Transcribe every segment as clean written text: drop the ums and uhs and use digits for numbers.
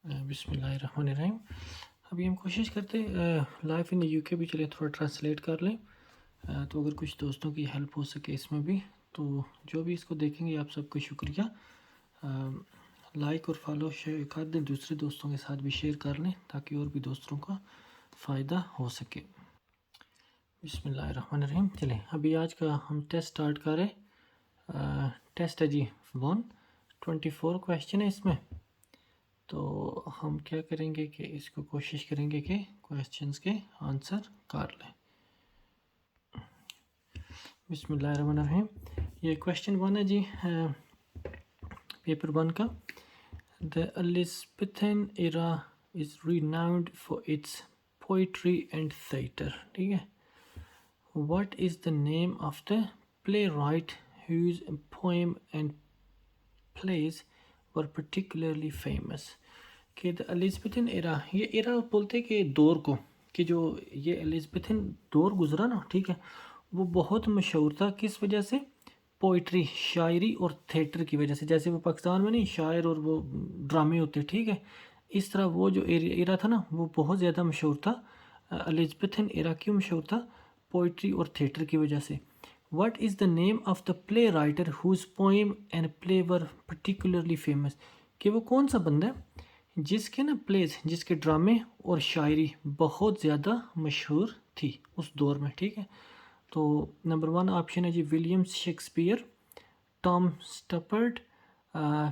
بسم اللہ الرحمن الرحیم. ابھی ہم کوشش کرتے لائف ان یو کے بھی چلے تھوڑا ٹرانسلیٹ کر لیں تو اگر کچھ دوستوں کی ہیلپ ہو سکے اس میں بھی تو جو بھی اس کو دیکھیں گے آپ سب کو شکریہ. لائک اور فالو شیئر کر دیں, دوسرے دوستوں کے ساتھ بھی شیئر کر لیں تاکہ اور بھی دوستوں کا فائدہ ہو سکے. بسم اللہ الرحمن الرحیم. چلیں ابھی آج کا ہم ٹیسٹ سٹارٹ کریں. ٹیسٹ ہے جی 24 کویشچن ہے اس میں. تو ہم کیا کریں گے کہ اس کو کوشش کریں گے کہ کویشچنس کے آنسر کر لیں. بسم اللہ الرحمن الرحیم. یہ کویشچن 1 ہے جی پیپر 1 کا. The Elizabethan era is renowned for its poetry and theatre. ٹھیک ہے. What is the name of the playwright whose poem and plays were particularly famous? کہ دا ایلزابتھن ایرا, یہ ایرا بولتے کہ دور کو, کہ جو یہ ایلزابتھن دور گزرا نا, ٹھیک ہے, وہ بہت مشہور تھا. کس وجہ سے؟ پوئٹری, شاعری اور تھیٹر کی وجہ سے. جیسے وہ پاکستان میں نہیں شاعر اور وہ ڈرامے ہوتے, ٹھیک ہے, اس طرح وہ جو ایرا تھا نا وہ بہت زیادہ مشہور تھا. ایلزابتھن ایرا کیوں مشہور تھا؟ پوئٹری اور تھیٹر کی وجہ سے. What is the name of the playwright whose poem and play were particularly famous? کہ وہ کون سا بندہ ہے جس کے نا پلیز, جس کے ڈرامے اور شاعری بہت زیادہ مشہور تھی اس دور میں, ٹھیک ہے. تو نمبر 1 آپشن ہے جی ولیم شیکسپیئر, ٹام اسٹپرڈ,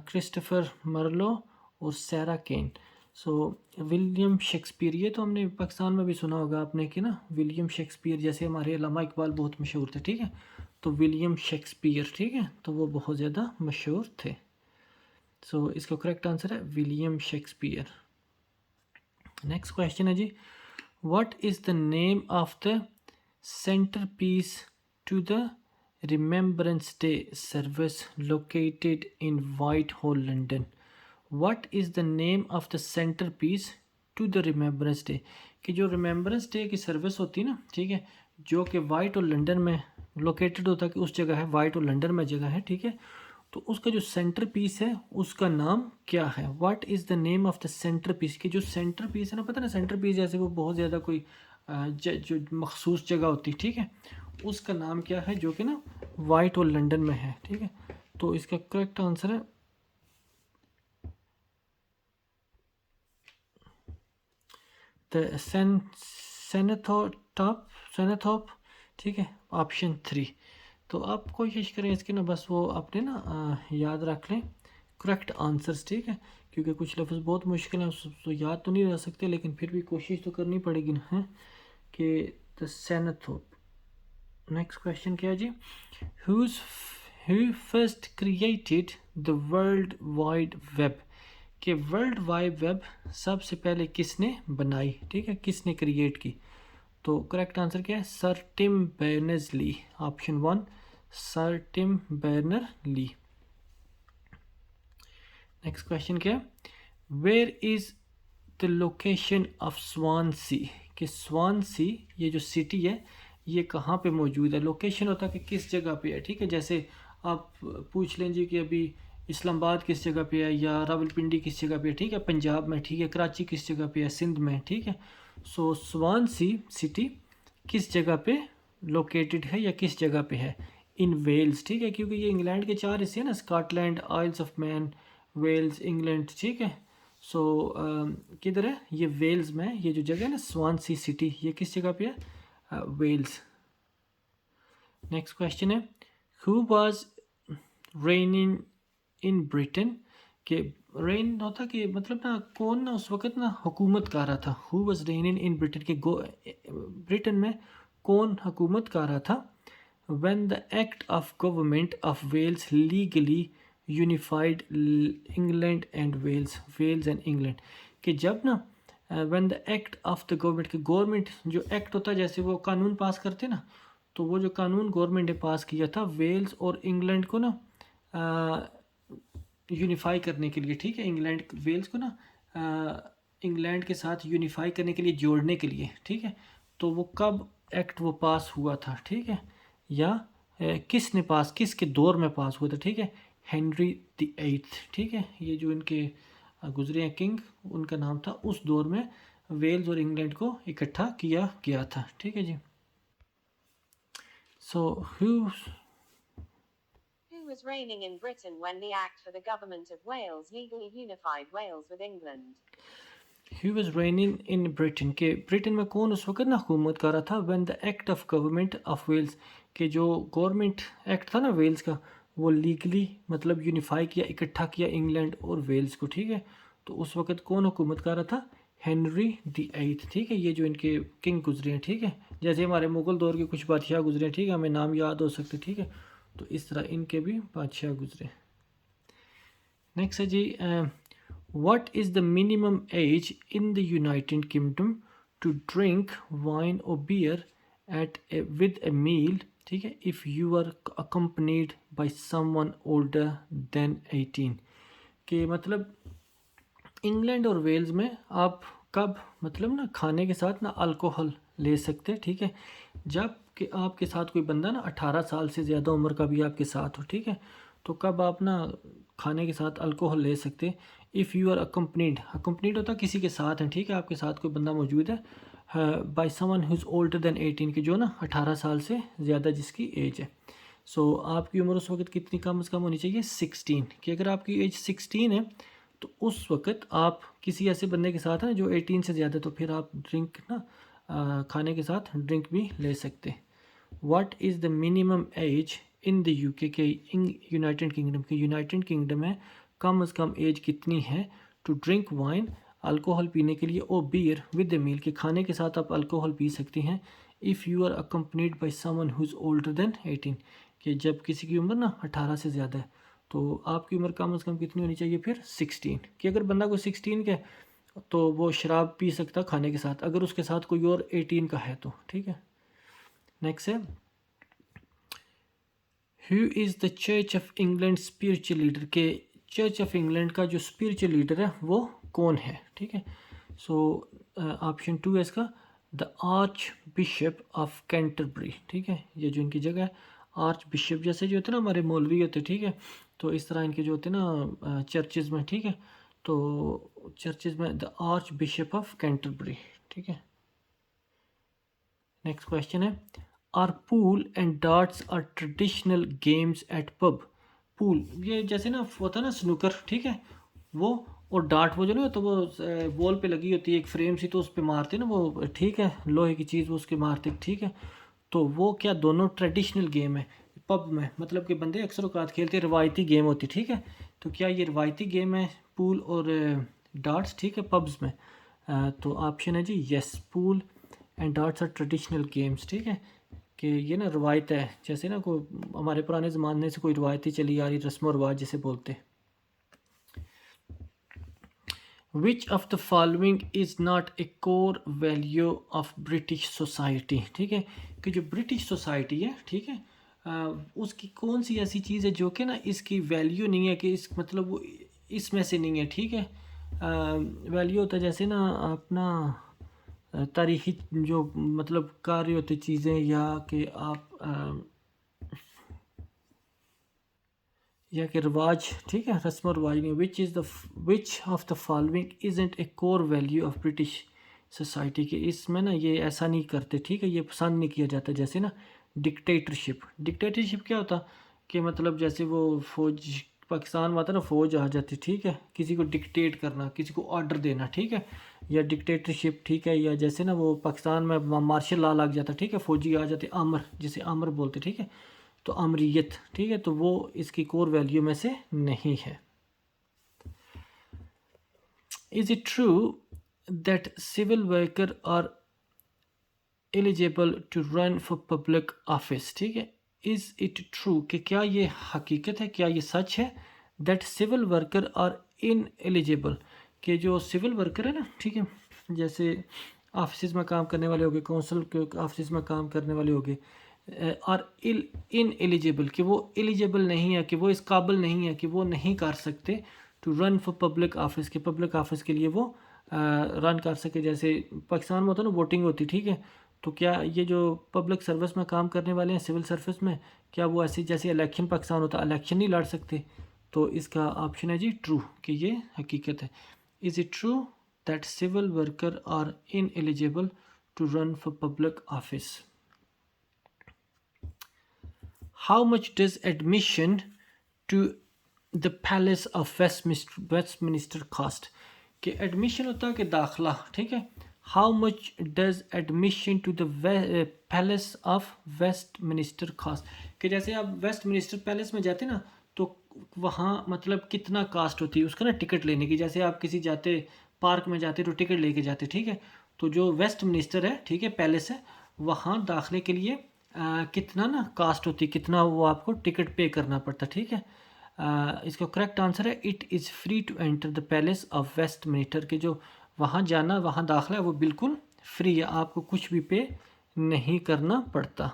کرسٹوفر مرلو اور سیرا کین. سو ولیم شیکسپیئر, یہ تو ہم نے پاکستان میں بھی سنا ہوگا آپ نے کہ نا ولیم شیکسپیئر, جیسے ہمارے علامہ اقبال بہت مشہور تھے, ٹھیک ہے, تو ولیم شیکسپیئر, ٹھیک ہے, تو وہ بہت زیادہ مشہور تھے. سو اس کا کریکٹ آنسر ہے ولیم شیکسپیئر. نیکسٹ کویشچن ہے جی what is the name of the centrepiece to the Remembrance Day service located in Whitehall London. What is the name of the centrepiece to the Remembrance Day, کہ جو remembrance day کی service ہوتی ہے نا, ٹھیک ہے, جو کہ وائٹ اور لنڈن میں لوکیٹڈ ہوتا ہے, کہ اس جگہ ہے, وائٹ اور لنڈن میں جگہ ہے, ٹھیک ہے, تو اس کا جو سینٹر پیس ہے اس کا نام کیا ہے؟ What is the name of the centrepiece, کہ جو سینٹر پیس ہے نا, پتہ نا سینٹر پیس جیسے وہ بہت زیادہ کوئی جو مخصوص جگہ ہوتی, ٹھیک ہے, اس کا نام کیا ہے جو کہ نا وائٹ اور لنڈن میں ہے, ٹھیک ہے. تو اس کا کریکٹ آنسر ہے دا سینتھوپ, ٹھیک ہے, آپشن 3. تو آپ کوشش کریں اس کے نا بس وہ اپنے نا یاد رکھ لیں کریکٹ آنسرس, ٹھیک ہے, کیونکہ کچھ لفظ بہت مشکل ہیں تو یاد تو نہیں رہ سکتے, لیکن پھر بھی کوشش تو کرنی پڑے گی نا کہ دا سینتھوپ. نیکسٹ کویشچن کیا جی who first created the world wide web, کہ ورلڈ وائڈ ویب سب سے پہلے کس نے بنائی, ٹھیک ہے, کس نے کریٹ کی. تو کریکٹ آنسر کیا ہے؟ سر Tim Berners Lee, option 1 sir Tim Berner Lee. Next question کیا ہے where is the location of Swansea, کہ سوان سی یہ جو سٹی ہے یہ کہاں پہ موجود ہے. لوکیشن ہوتا ہے کہ کس جگہ پہ ہے, ٹھیک ہے, جیسے آپ پوچھ لیں جی کہ ابھی اسلام آباد کس جگہ پہ ہے یا راول پنڈی کس جگہ پہ ہے, ٹھیک ہے, پنجاب میں, ٹھیک ہے, کراچی کس جگہ پہ ہے, سندھ میں, ٹھیک ہے. سو سوان سی سٹی کس جگہ پہ لوکیٹڈ ہے یا کس جگہ پہ ہے؟ ان ویلز, ٹھیک ہے, کیونکہ یہ انگلینڈ کے 4 حصے ہیں نا, Scotland, Isles of Man, Wales, England, ٹھیک ہے. سو کدھر ہے یہ؟ ویلز میں. یہ جو جگہ ہے نا سوان سی سٹی, یہ کس جگہ پہ ہے؟ ویلز. نیکسٹ کویشچن ہے who was reigning in Britain, کہ رین ہوتا کہ مطلب نا کون نا اس وقت نا حکومت کر رہا تھا. who was reigning in Britain, کہ برٹن میں کون حکومت کر رہا تھا. when the act of government of Wales legally unified England and Wales, Wales and England, کہ جب نا when the act of the government, کہ گورنمنٹ جو ایکٹ ہوتا ہے جیسے وہ قانون پاس کرتے نا, تو وہ جو قانون گورنمنٹ نے پاس کیا تھا ویلز اور انگلینڈ کو نا یونیفائی کرنے کے لیے, ٹھیک ہے, انگلینڈ ویلز کو نا انگلینڈ کے ساتھ یونیفائی کرنے کے لیے, جوڑنے کے لیے, ٹھیک ہے. تو وہ کب ایکٹ وہ پاس ہوا تھا, ٹھیک ہے, یا کس نے پاس, کس کے دور میں پاس ہوا تھا, ٹھیک ہے, ہنری دی 8th, ٹھیک ہے, یہ جو ان کے گزرے ہیں کنگ، ان کا نام تھا، اس دور میں ویلز اور انگلینڈ کو اکٹھا کیا گیا تھا. ٹھیک ہے جی. سو Who was reigning in Britain when the Act for the Government of Wales legally unified Wales with England? He was reigning in Britain کہ برٹن میں کون اس وقت نا حکومت کر رہا تھا when the Act of Government of Wales کہ جو گورنمنٹ ایکٹ تھا نا ویلز کا وہ لیگلی مطلب یونیفائی کیا، اکٹھا کیا انگلینڈ اور ویلز کو. ٹھیک ہے، تو اس وقت کون حکومت کر رہا تھا؟ ہینری دی ایٹھ. ٹھیک ہے، یہ جو ان کے کنگ گزرے ہیں. ٹھیک ہے، جیسے ہمارے مغل دور کے کچھ بادشاہ گزرے ہیں. ٹھیک ہے، ہمیں نام یاد ہو سکتے. ٹھیک ہے، تو اس طرح ان کے بھی بادشاہ گزرے. نیکسٹ ہے جی، what is the minimum age in the United Kingdom to drink wine or beer with a meal, ٹھیک ہے, if you are accompanied by someone older than 18. کہ مطلب انگلینڈ اور ویلز میں آپ کب مطلب نا کھانے کے ساتھ نا الکوہل لے سکتے. ٹھیک ہے، جب کہ آپ کے ساتھ کوئی بندہ نا 18 سال سے زیادہ عمر کا بھی آپ کے ساتھ ہو. ٹھیک ہے، تو کب آپ نا کھانے کے ساتھ الکوہل لے سکتے؟ اف یو آر اکمپنیڈ ہوتا کسی کے ساتھ ہیں. ٹھیک ہے، آپ کے ساتھ کوئی بندہ موجود ہے by someone who is older than 18 کہ جو نا 18 سال سے زیادہ جس کی ایج ہے. سو آپ کی عمر اس وقت کتنی کم از کم ہونی چاہیے؟ 16. کہ اگر آپ کی ایج 16 ہے تو اس وقت آپ کسی ایسے بندے کے ساتھ ہیں جو 18 سے زیادہ، تو پھر آپ ڈرنک نا کھانے کے ساتھ ڈرنک بھی لے سکتے. What is the minimum age in the U K United Kingdom کے یونائٹڈ کنگڈم میں کم از کم ایج کتنی ہے ٹو ڈرنک وائن الکوہل پینے کے لیے، او بیئر ود دا میل کہ کھانے کے ساتھ آپ الکوہل پی سکتی ہیں، if you are accompanied by someone who is older than 18 کہ جب کسی کی عمر نا 18 سے زیادہ ہے تو آپ کی عمر کم از کم کتنی ہونی چاہیے پھر؟ 16. کہ اگر بندہ کوئی 16 کا تو وہ شراب پی سکتا کھانے کے ساتھ، اگر اس کے ساتھ کوئی اور 18 کا ہے تو. ٹھیک ہے، نیکسٹ ہے who is the Church of England spiritual leader کہ چرچ آف انگلینڈ کا جو اسپرچل لیڈر ہے وہ کون ہے. ٹھیک ہے، سو آپشن 2 ہے اس کا دا آرچ بشپ آف کینٹربری. ٹھیک ہے، یہ جو ان کی جگہ ہے آرچ بشپ جیسے جو ہوتے ہیں نا ہمارے مولوی ہوتے. ٹھیک ہے، تو اس طرح ان کے جو ہوتے ہیں نا چرچز میں. ٹھیک ہے، تو چرچز میں the archbishop of Canterbury. ٹھیک ہے، نیکسٹ کوشچن ہے are pool and darts are traditional games at pub. Pool یہ جیسے نا ہوتا ہے نا سنوکر. ٹھیک ہے، وہ اور ڈارٹ وہ جو نہیں ہوتا وہ وال پہ لگی ہوتی ہے ایک فریم سی، تو اس پہ مارتے نا وہ. ٹھیک ہے، لوہے کی چیز وہ اس کے مارتے. ٹھیک ہے، تو وہ کیا دونوں ٹریڈیشنل گیم ہے پب میں، مطلب کہ بندے اکثر اوقات کھیلتے روایتی گیم ہوتی. ٹھیک ہے، تو کیا یہ روایتی گیم ہے پول اور ڈارٹس؟ ٹھیک ہے، پبز میں. تو آپشن ہے جی یس، پول and darts are traditional games. ٹھیک ہے، کہ یہ نا روایت ہے، جیسے نا کوئی ہمارے پرانے زمانے سے کوئی روایتی چلی آ رہی رسم و رواج جسے بولتے. Which of the following is not a core value of British society. ٹھیک ہے، کہ جو برٹش سوسائٹی ہے، ٹھیک ہے، اس کی کون سی ایسی چیز ہے جو کہ نا اس کی ویلیو نہیں ہے، کہ اس مطلب وہ اس میں سے نہیں ہے. ٹھیک ہے، ویلیو ہوتا ہے جیسے نا اپنا تاریخی جو مطلب کاری ہوتی چیزیں، یا کہ آپ یا کہ رواج. ٹھیک ہے، رسم و رواج نہیں. Which of the following isn't a core value of British society کہ اس میں نا یہ ایسا نہیں کرتے. ٹھیک ہے، یہ پسند نہیں کیا جاتا. جیسے نا ڈکٹیٹرشپ کیا ہوتا کہ مطلب جیسے وہ فوج پاکستان میں آتا نا فوج آ جاتی. ٹھیک ہے، کسی کو ڈکٹیٹ کرنا، کسی کو آرڈر دینا. ٹھیک ہے، یا ڈکٹیٹرشپ. ٹھیک ہے، یا جیسے نا وہ پاکستان میں مارشل لا لگ جاتا. ٹھیک ہے، فوجی آ جاتے، امر جسے امر بولتے. ٹھیک ہے، تو امریت. ٹھیک ہے، تو وہ اس کی کور ویلیو میں سے نہیں ہے. Is it true that civil worker are eligible to run for public office. ٹھیک ہے، از اٹ ٹرو کہ کیا یہ حقیقت ہے، کیا یہ سچ ہے that civil worker are ineligible کہ جو سول ورکر ہے نا، ٹھیک ہے، جیسے آفسز میں کام کرنے والے ہوگے، کونسل کے آفسز میں کام کرنے والے ہوگے، اور ان ایلیجیبل کہ وہ ایلیجیبل نہیں ہے، کہ وہ اس قابل نہیں ہے، کہ وہ نہیں کر سکتے to run for public office کہ پبلک آفس کے لیے وہ رن کر سکے. جیسے پاکستان میں ہوتا ہے نا ووٹنگ ہوتی. ٹھیک ہے، تو کیا یہ جو پبلک سروس میں کام کرنے والے ہیں سول سروس میں، کیا وہ ایسے جیسے الیکشن پاکستان ہوتا الیکشن نہیں لڑ سکتے؟ تو اس کا آپشن ہے جی ٹرو کہ یہ حقیقت ہے. Is it true that civil worker are ineligible to run for public office? How much does admission to the Palace of Westminster cost? کہ ایڈمیشن ہوتا ہے کہ داخلہ، ٹھیک ہے. How much does admission to the Palace of Westminster cost? کہ جیسے آپ ویسٹ منسٹر پیلس میں جاتے نا تو وہاں مطلب کتنا کاسٹ ہوتی ہے اس کا نا ٹکٹ لینے کی. جیسے آپ کسی جاتے پارک میں جاتے تو ٹکٹ لے کے جاتے، ٹھیک ہے. تو جو ویسٹ منسٹر ہے، ٹھیک ہے، پیلس ہے، وہاں داخلے کے لیے کتنا نا کاسٹ ہوتی، کتنا وہ آپ کو ٹکٹ پے کرنا پڑتا، ٹھیک ہے. اس کا کریکٹ آنسر ہے it is free to enter the Palace of Westminster, کہ جو وہاں جانا، وہاں داخلہ ہے وہ بالکل فری ہے، آپ کو کچھ بھی پے نہیں کرنا پڑتا.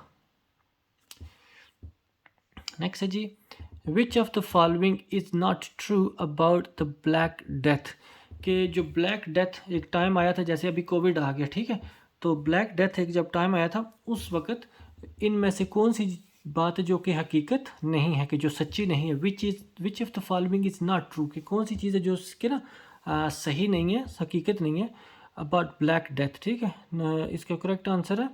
نیکسٹ ہے جی which of the following is not true about the Black Death? کہ جو بلیک ڈیتھ ایک ٹائم آیا تھا، جیسے ابھی کووڈ آ گیا، ٹھیک ہے، تو بلیک ڈیتھ ایک جب ٹائم آیا تھا اس وقت ان میں سے کون سی بات ہے جو کہ حقیقت نہیں ہے، کہ جو سچی نہیں ہے؟ Which of the following is not true, کہ کون سی چیز ہے جو اس کے نا صحیح نہیں ہے، حقیقت نہیں ہے اباؤٹ بلیک ڈیتھ، ٹھیک ہے. اس کا کریکٹ آنسر ہے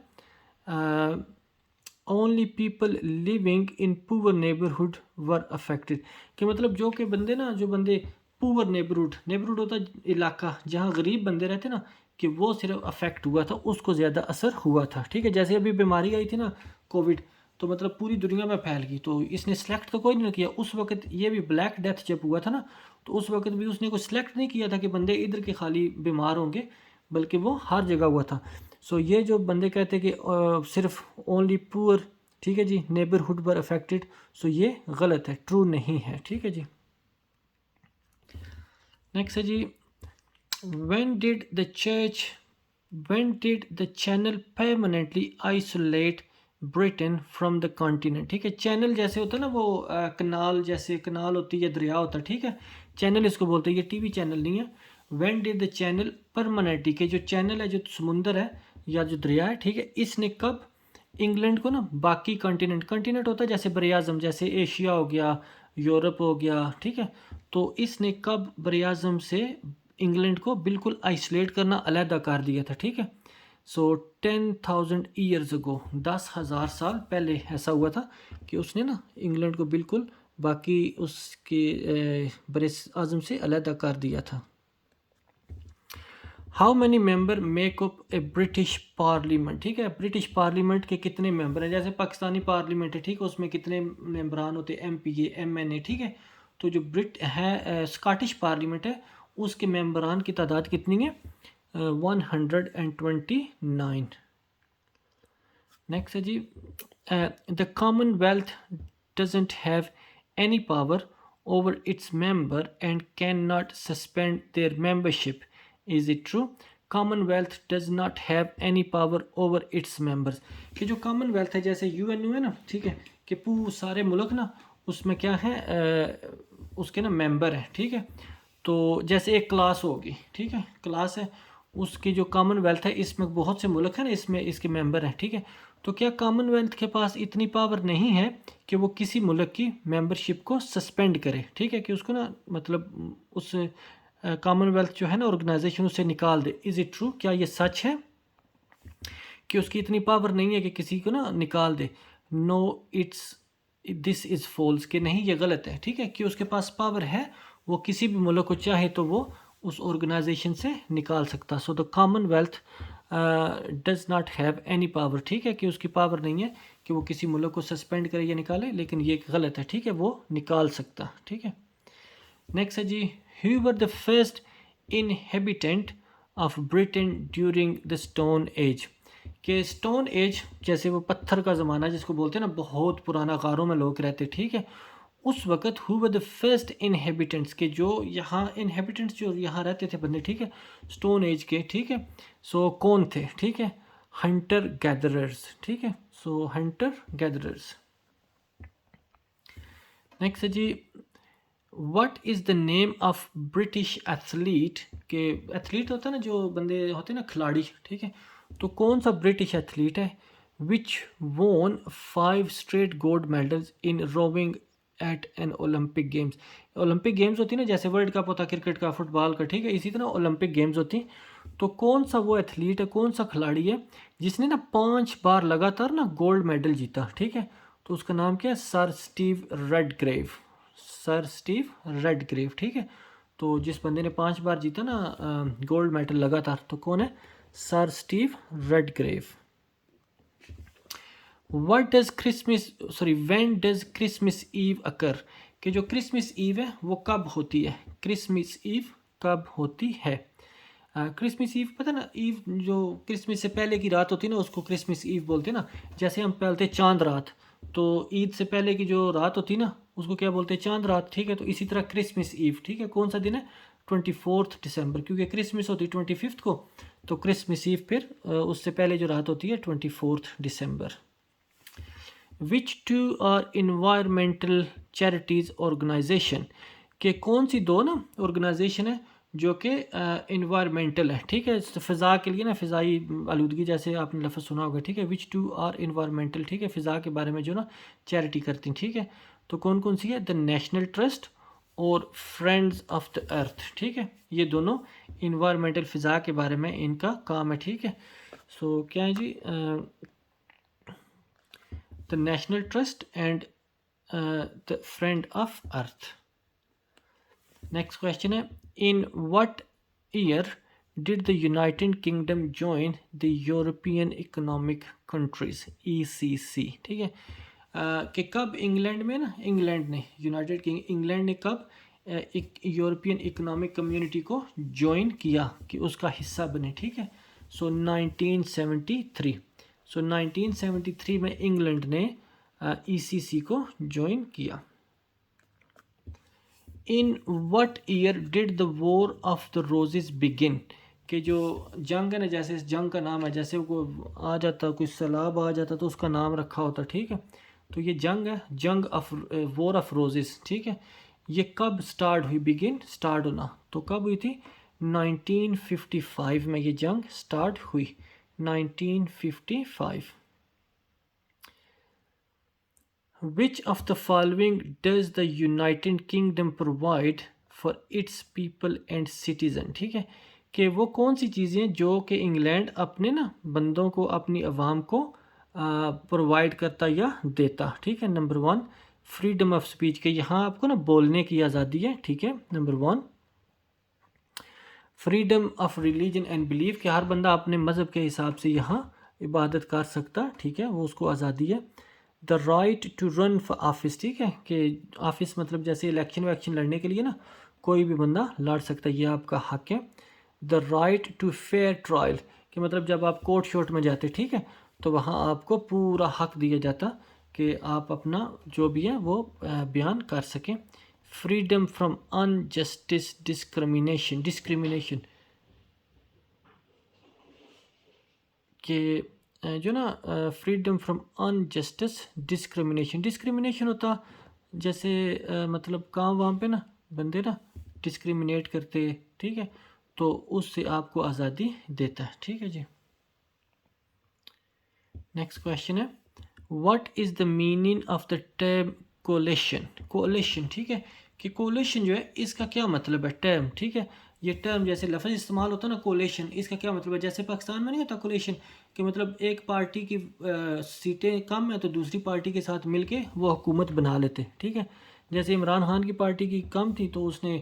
only people living in poor neighborhood were affected. کہ مطلب جو کہ بندے نا، جو بندے پور نیبرہڈ ہوتا ہے علاقہ جہاں غریب بندے رہتے نا، کہ وہ صرف افیکٹ ہوا تھا، اس کو زیادہ اثر ہوا تھا، ٹھیک ہے. جیسے ابھی بیماری آئی تھی نا کووڈ، تو مطلب پوری دنیا میں پھیل گئی، تو اس نے سلیکٹ تو کوئی نہیں کیا اس وقت. یہ بھی بلیک ڈیتھ جب ہوا تھا نا تو اس وقت بھی اس نے کوئی سلیکٹ نہیں کیا تھا کہ بندے ادھر کے خالی بیمار ہوں گے، بلکہ وہ ہر جگہ ہوا تھا. سو یہ جو بندے کہتے کہ صرف اونلی پور، ٹھیک ہے جی، نیبرہڈ پر افیکٹڈ، سو یہ غلط ہے، ٹرو نہیں ہے، ٹھیک ہے جی. نیکسٹ ہے جی when did the channel permanently isolate Britain from the continent؟ ٹھیک ہے. چینل جیسے ہوتا ہے نا، وہ کنال جیسے کنال ہوتی ہے یا دریا ہوتا ہے، ٹھیک ہے، چینل اس کو بولتے ہیں، یہ ٹی وی چینل نہیں ہے. when did the channel permanently، کہ جو چینل ہے، جو سمندر ہے یا جو دریا ہے، ٹھیک ہے، اس نے کب انگلینڈ کو نا باقی کنٹیننٹ ہوتا ہے جیسے بر اعظم، جیسے ایشیا ہو گیا، یورپ ہو گیا، ٹھیک ہے، تو اس نے کب بر اعظم سے انگلینڈ کو بالکل آئسولیٹ کرنا، علیحدہ کر دیا تھا، ٹھیک ہے. سو 10,000 ایئرز اگو، 10,000 سال پہلے ایسا ہوا تھا کہ اس نے نا انگلینڈ کو بالکل باقی اس کے بر اعظم سے علیحدہ کر دیا تھا. How many member make up a British parliament? ٹھیک ہے، برٹش پارلیمنٹ کے کتنے ممبر ہیں؟ جیسے پاکستانی پارلیمنٹ ہے، ٹھیک ہے، اس میں کتنے ممبران ہوتے ہیں؟ MP MNA، ٹھیک ہے. تو جو اسکاٹش پارلیمنٹ ہے اس کے ممبران کی تعداد کتنی ہے؟ 129. نیکسٹ ہے جی the commonwealth doesn't have any power over its member and can not suspend their membership. Is it true? Commonwealth does not have any power over its members. کہ جو کامن ویلتھ ہے جیسے UN ہے نا، ٹھیک ہے، کہ سارے ملک نا اس میں کیا ہے، اس کے نا ممبر ہیں، ٹھیک ہے. تو جیسے ایک کلاس ہوگی، ٹھیک ہے، کلاس ہے، اس کی جو کامن ویلتھ ہے اس میں بہت سے ملک ہیں نا، اس میں اس کے ممبر ہیں، ٹھیک ہے. تو کیا کامن ویلتھ کے پاس اتنی پاور نہیں ہے کہ وہ کسی ملک کی ممبرشپ کو سسپینڈ کرے، ٹھیک ہے، کہ اس کو نا مطلب اس کامن ویلتھ جو ہے نا آرگنائزیشن اسے نکال دے؟ از اٹ ٹرو؟ کیا یہ سچ ہے کہ اس کی اتنی پاور نہیں ہے کہ کسی کو نا نکال دے؟ نو دس از فالس، کہ نہیں یہ غلط ہے، ٹھیک ہے، کہ اس کے پاس پاور ہے، وہ کسی بھی ملک کو چاہے تو وہ اس آرگنائزیشن سے نکال سکتا. So the commonwealth does not have any power, ٹھیک ہے، کہ اس کی پاور نہیں ہے کہ وہ کسی ملک کو سسپینڈ کرے یا نکالے، لیکن یہ غلط ہے، ٹھیک ہے، وہ نکال سکتا، ٹھیک ہے. نیکسٹ ہے جی who were the first inhabitant of Britain during the Stone Age؟ کہ اسٹون ایج جیسے وہ پتھر کا زمانہ جس کو بولتے ہیں نا، بہت پرانا غاروں میں لوگ رہتے، ٹھیک ہے، اس وقت who were the first inhabitants، کہ جو یہاں انہیبیٹنٹس جو یہاں رہتے تھے بندے، ٹھیک ہے، اسٹون ایج کے، ٹھیک ہے، سو کون تھے؟ ٹھیک ہے، ہنٹر گیدررز، ٹھیک ہے، سو ہنٹر گیدررز. نیکسٹ ہے جی what is the name of British athlete? کہ ایتھلیٹ ہوتا ہے نا، جو بندے ہوتے ہیں نا کھلاڑی، ٹھیک ہے، تو کون سا برٹش ایتھلیٹ ہے وچ وون 5 straight gold medals in rowing at an Olympic games. Olympic games ہوتی ہیں نا, جیسے ورلڈ کپ ہوتا ہے کرکٹ کا, فٹ بال کا, ٹھیک ہے, اسی طرح اولمپک گیمز ہوتی ہیں. تو کون سا وہ ایتھلیٹ ہے, کون سا کھلاڑی ہے جس نے نا 5 بار لگاتار نا گولڈ میڈل جیتا, ٹھیک ہے, تو اس کا نام کیا ہے, سر اسٹیو ریڈ گریو. سر اسٹیو ریڈ گریو, ٹھیک ہے. تو جس بندے نے 5 بار جیتا نا گولڈ میڈل لگاتار, تو کون ہے, sir Steve Redgrave. What does Christmas when does Christmas Eve occur, کہ جو کرسمس ایو ہے وہ کب ہوتی ہے, کرسمس ایو کب ہوتی ہے. کرسمس ایو پتہ نا, ایو جو کرسمس سے پہلے کی رات ہوتی ہے نا اس کو کرسمس ایو بولتے ہیں نا. جیسے ہم پہلتے چاند رات, تو عید سے پہلے کی جو رات ہوتی ہے نا اس کو کیا بولتے ہیں, چاند رات, ٹھیک ہے. تو اسی طرح کرسمس ایو, ٹھیک ہے, کون سا دن ہے, 24 دسمبر, کیونکہ کرسمس ہوتی ہے 25 کو, تو کرسمس ایو پھر اس سے پہلے جو رات ہوتی ہے 24 دسمبر. Which two are environmental charities organisation, کہ کون سی دو نا آرگنائزیشن ہے جو کہ انوائرمنٹل ہے, ٹھیک ہے, فضا کے لیے نا, فضائی آلودگی جیسے آپ نے لفظ سنا ہوگا, ٹھیک ہے. وچ ٹو آر انوائرمنٹل, ٹھیک ہے, فضا کے بارے میں جو نا چیریٹی کرتی ہیں, ٹھیک ہے. تو کون کون سی ہے, دا نیشنل ٹرسٹ اور فرینڈز آف دا ارتھ, ٹھیک ہے. یہ دونوں انوائرمنٹل فضا کے بارے میں ان کا کام ہے, ٹھیک ہے. سو کیا ہے جی, the National Trust and the Friend of Earth. Next question ہے, in what year did the United Kingdom join the European Economic Countries ECC, ٹھیک ہے, کہ کب انگلینڈ میں نا, انگلینڈ نے, یونائٹڈ انگلینڈ نے کب یورپین اکنامک کمیونٹی کو جوائن کیا کہ اس کا حصہ بنے, ٹھیک ہے. سو 1973. سو 1973 میں انگلینڈ نے ای سی سی کو جوائن کیا. In what year did the War of the Roses begin, کہ جو جنگ ہے نا, جیسے اس جنگ کا نام ہے, جیسے کوئی آ جاتا, کوئی سیلاب آ جاتا تو اس کا نام رکھا ہوتا, ٹھیک ہے. تو یہ جنگ ہے, جنگ آف وار آف روزز, ٹھیک ہے. یہ کب سٹارٹ ہوئی, بگن سٹارٹ ہونا, تو کب ہوئی تھی, 1955 میں یہ جنگ سٹارٹ ہوئی, 1955. Which of the following does the United Kingdom provide for its people and citizen, ٹھیک ہے, کہ وہ کون سی چیزیں جو کہ انگلینڈ اپنے نا بندوں کو, اپنی عوام کو پرووائڈ کرتا یا دیتا, ٹھیک ہے. نمبر 1 فریڈم آف اسپیچ, کہ یہاں آپ کو نا بولنے کی آزادی ہے, ٹھیک ہے. Number 1 freedom of religion and belief, کہ ہر بندہ اپنے مذہب کے حساب سے یہاں عبادت کر سکتا, ٹھیک ہے, وہ اس کو آزادی ہے. The right to run for office, ٹھیک ہے, کہ آفس مطلب جیسے الیکشن ویکشن لڑنے کے لیے نا کوئی بھی بندہ لڑ سکتا ہے, یہ آپ کا حق ہے. The right to fair trial, کہ مطلب جب آپ کورٹ شورٹ میں جاتے, ٹھیک ہے, تو وہاں آپ کو پورا حق دیا جاتا کہ آپ اپنا جو بھی ہے وہ بیان کر سکیں. فریڈم فرام انجسٹس ڈسکریمنیشن, کہ جو نا فریڈم فرام انجسٹس ڈسکریمنیشن ہوتا, جیسے مطلب کام وام پہ نا بندے نا ڈسکریمنیٹ کرتے, ٹھیک ہے, تو اس سے آپ کو آزادی دیتا ہے, ٹھیک ہے جی. نیکسٹ کویشچن ہے, what is the meaning of the term coalition, ٹھیک ہے, کہ کولیشن جو ہے اس کا کیا مطلب ہے, ٹرم, ٹھیک ہے. یہ ٹرم جیسے لفظ استعمال ہوتا ہے نا کولیشن, اس کا کیا مطلب ہے, جیسے پاکستان میں نہیں ہوتا کولیشن, کہ مطلب ایک پارٹی کی سیٹیں کم ہیں تو دوسری پارٹی کے ساتھ مل کے وہ حکومت بنا لیتے, ٹھیک ہے. جیسے عمران خان کی پارٹی کی کم تھی تو اس نے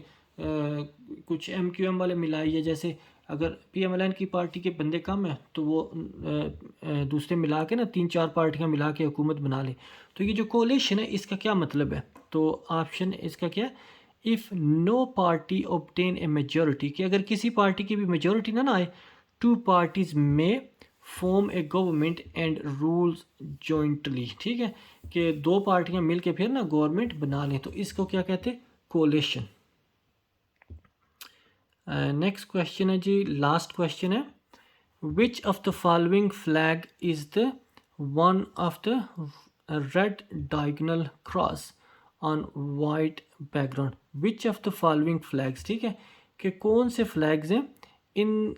کچھ ایم کیو ایم والے ملائی ہے, جیسے اگر پی ایم ایل این کی پارٹی کے بندے کم ہیں تو وہ دوسرے ملا کے نا 3-4 پارٹیاں ملا کے حکومت بنا لیں. تو یہ جو کولیشن ہے اس کا کیا مطلب ہے, تو آپشن اس کا کیا ہے, if no party obtain a majority, کہ اگر کسی پارٹی کی بھی میجورٹی نہ آئے, 2 parties may form a government and rules jointly, ٹھیک ہے, کہ 2 پارٹیاں مل کے پھر نا گورنمنٹ بنا لیں, تو اس کو کیا کہتے ہیں, کولیشن. نیکسٹ کویشچن ہے جی, لاسٹ کویشچن ہے, which of the following flag is the one of the red diagonal cross on white background, which of the following flags, ٹھیک ہے, کہ کون سے فلیگز ہیں in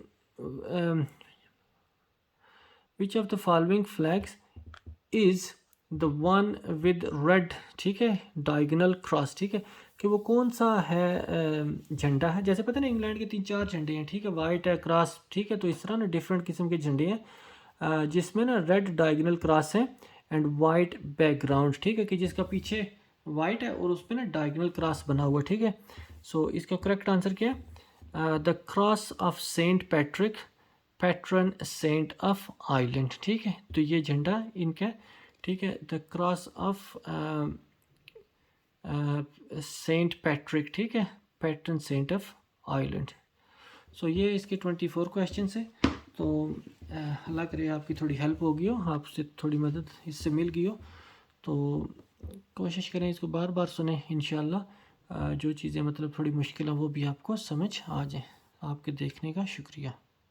which of the following flags is the one with red, ٹھیک ہے, diagonal cross, ٹھیک ہے, کہ وہ کون سا ہے جھنڈا ہے. جیسے پتہ نا انگلینڈ کے 3-4 جھنڈے ہیں, ٹھیک ہے, وائٹ ہے, کراس, ٹھیک ہے, تو اس طرح نا ڈفرینٹ قسم کے جھنڈے ہیں جس میں نا ریڈ ڈائگنل کراس ہے اینڈ وائٹ بیک گراؤنڈ, ٹھیک ہے, کہ جس کا پیچھے وائٹ ہے اور اس پہ نا ڈائگنل کراس بنا ہوا ہے, ٹھیک ہے. سو اس کا کریکٹ آنسر کیا ہے؟ The cross of Saint Patrick, patron saint of Ireland, ٹھیک ہے. تو یہ جھنڈا ان کا, ٹھیک ہے, the cross of Saint Patrick, ٹھیک ہے, patron saint of Ireland. So یہ اس کے 24 کویشچنس ہیں. تو اللہ کرے آپ کی تھوڑی ہیلپ ہو گئی ہو, آپ سے تھوڑی مدد اس سے مل گئی ہو. تو کوشش کریں اس کو بار بار سنیں, انشاءاللہ جو چیزیں مطلب تھوڑی مشکل ہیں وہ بھی آپ کو سمجھ آ جائیں. آپ کے دیکھنے کا شکریہ.